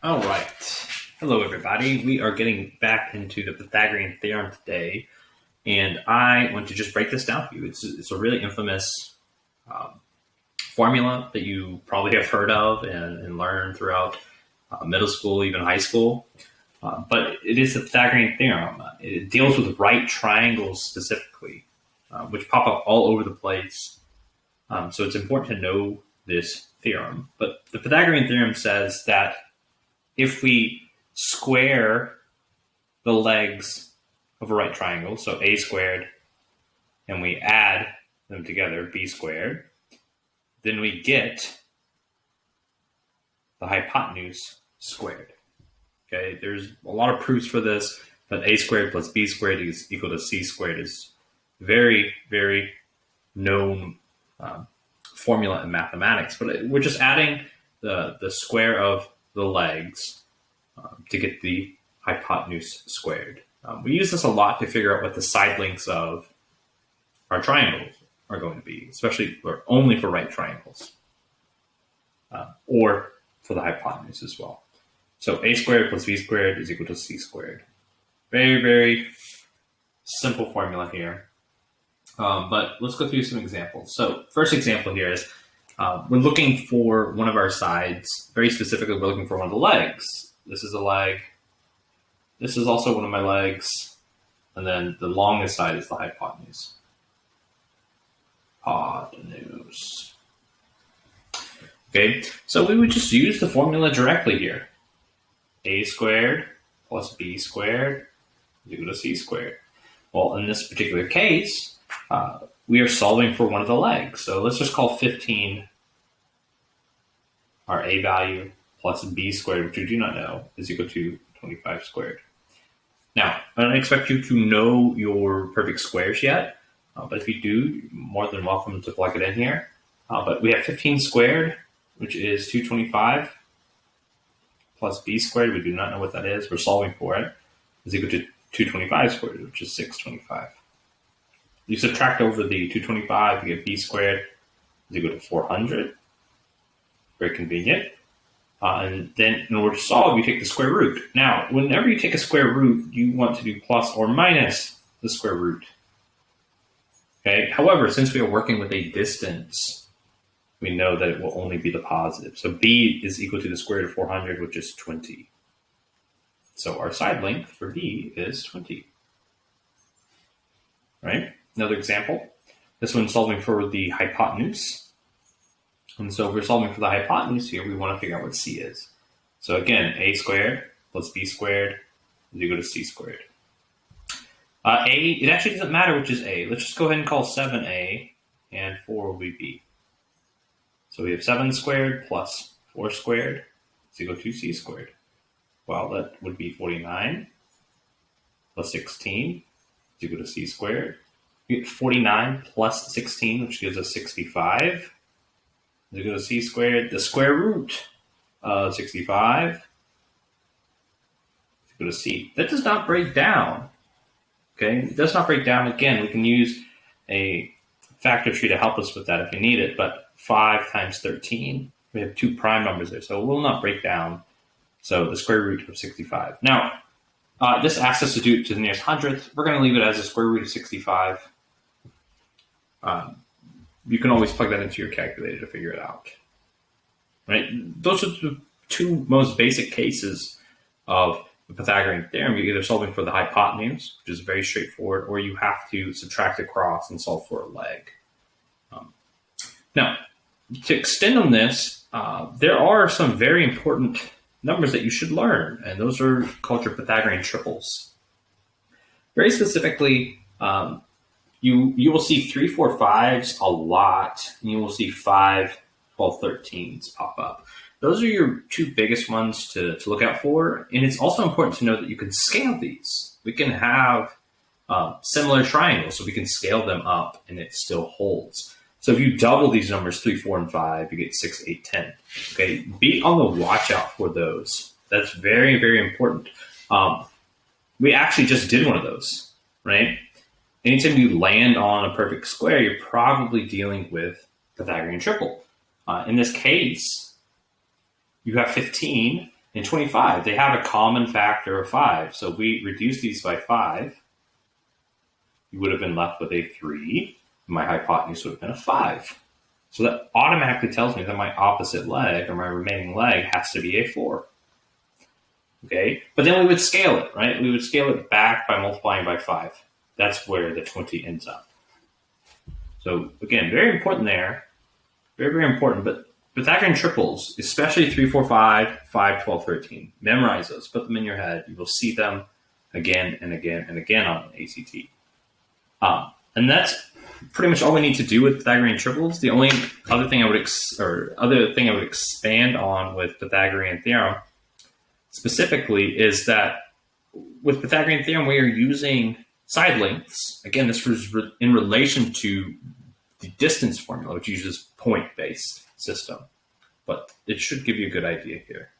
All right. Hello, everybody. We are getting back into the Pythagorean Theorem today, and I want to just break this down for you. It's a really infamous formula that you probably have heard of and learned throughout middle school, even high school. But it is the Pythagorean Theorem. It deals with right triangles specifically, which pop up all over the place. So it's important to know this theorem. But the Pythagorean Theorem says that if we square the legs of a right triangle, so a squared, and we add them together, b squared, then we get the hypotenuse squared. Okay, there's a lot of proofs for this, but a squared plus b squared is equal to c squared is very, very known formula in mathematics. But we're just adding the square of the legs to get the hypotenuse squared. We use this a lot to figure out what the side lengths of our triangles are going to be, especially or only for right triangles, or for the hypotenuse as well. So a squared plus b squared is equal to c squared. Very, very simple formula here. But let's go through some examples. So first example here is we're looking for one of our sides. Very specifically, we're looking for one of the legs. This is a leg. This is also one of my legs. And then the longest side is the hypotenuse. Hypotenuse. Okay, so we would just use the formula directly here. A squared plus b squared is equal to c squared. Well, in this particular case, we are solving for one of the legs. So let's just call 15 our a value plus b squared, which we do not know, is equal to 25 squared. Now, I don't expect you to know your perfect squares yet, but if you do, you're more than welcome to plug it in here. But we have 15 squared, which is 225, plus b squared, we do not know what that is, we're solving for it, is equal to 225 squared, which is 625. You subtract over the 225, you get b squared is equal to 400. Very convenient. And then in order to solve, you take the square root. Now, whenever you take a square root, you want to do plus or minus the square root. Okay. However, since we are working with a distance, we know that it will only be the positive. So b is equal to the square root of 400, which is 20. So our side length for b is 20. Right? Another example. This one's solving for the hypotenuse. And so if we're solving for the hypotenuse here, we want to figure out what c is. So again, a squared plus b squared is equal to c squared. It actually doesn't matter which is a. Let's just go ahead and call 7a, and 4 will be b. So we have 7 squared plus 4 squared is equal to c squared. Well, that would be 49 plus 16 is equal to c squared. We get 49 plus 16, which gives us 65. Is equal to c squared. The square root of 65 is equal to c. That does not break down. Okay, it does not break down. Again, we can use a factor tree to help us with that if we need it, but 5 times 13, we have 2 prime numbers there, so it will not break down. So the square root of 65. Now, this asks us to do it to the nearest hundredth. We're going to leave it as a square root of 65. You can always plug that into your calculator to figure it out. Right? Those are the 2 most basic cases of the Pythagorean theorem. You're either solving for the hypotenuse, which is very straightforward, or you have to subtract across and solve for a leg. Now, to extend on this, there are some very important numbers that you should learn, and those are called your Pythagorean triples. Very specifically, you will see 3, 4, 5s a lot, and you will see 5, 12, 13s pop up. Those are your 2 biggest ones to look out for, and it's also important to know that you can scale these. We can have similar triangles, so we can scale them up, and it still holds. So if you double these numbers, 3, 4, and 5, you get 6, 8, 10. Okay, be on the watch out for those. That's very, very important. We actually just did one of those, right? Anytime you land on a perfect square, you're probably dealing with Pythagorean triple. In this case, you have 15, In 25, they have a common factor of 5. So if we reduce these by 5, you would have been left with a 3. My hypotenuse would have been a 5. So that automatically tells me that my opposite leg, or my remaining leg, has to be a 4. Okay, but then we would scale it, right? We would scale it back by multiplying by 5. That's where the 20 ends up. So again, very important there. Very, very important. But Pythagorean triples, especially 3, 4, 5, 5, 12, 13. Memorize those. Put them in your head. You will see them again and again and again on an ACT. And that's pretty much all we need to do with Pythagorean triples. The only other thing I would expand on with Pythagorean theorem specifically is that with Pythagorean theorem, we are using side lengths. Again, this was in relation to the distance formula, which uses point-based system. But it should give you a good idea here.